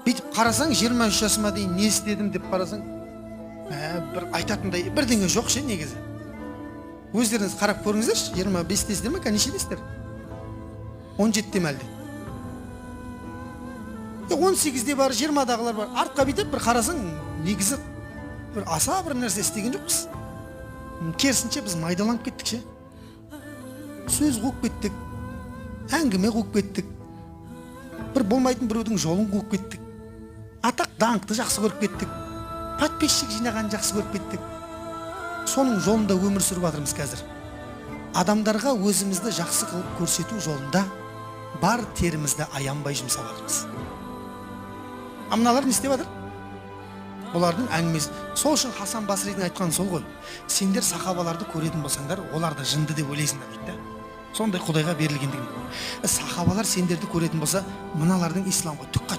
Бүйтіп қарасаң 23 жасыма дейін не істедім деп қарасаң, бір айтатындай бірдеңе жоқ ше негізі. Өздеріңіз қарап көріңіздерші, 25-тесіздер ме, нешедесіздер? 17-те ме әлде? 18-де бар, 20-дағылар бар. Артқа бүйтіп бір қарасаң, негізі бір аса бір нәрсе істеген жоқпыз. Керісінше біз майдаланып кеттік ше. Сөз қуып кеттік, әңгіме қуып кеттік. Бір болмайтын біреудің жолын қуып кеттік. Атақ даңқты жақсы көріп кеттік. Подписчик жинаған жақсы көріп кеттік. Соның жолында өмір сүріп жатырмыз қазір. Адамдарға өзімізді жақсы қылып көрсету жолында бар терімізді аянбай жұмсап жатырмыз. Амналар не істеп жатыр? Олардың әңгімесі. Сол үшін Хасан Басридің айтқан сол ғой. Сендер сахабаларды көретін болсаңдар, оларды жынды деп ойлайсыңдар дейді. Сондай Құдайға берілгендігін. Сахабалар сендерді көретін болса, мыналардың исламға түк қатысы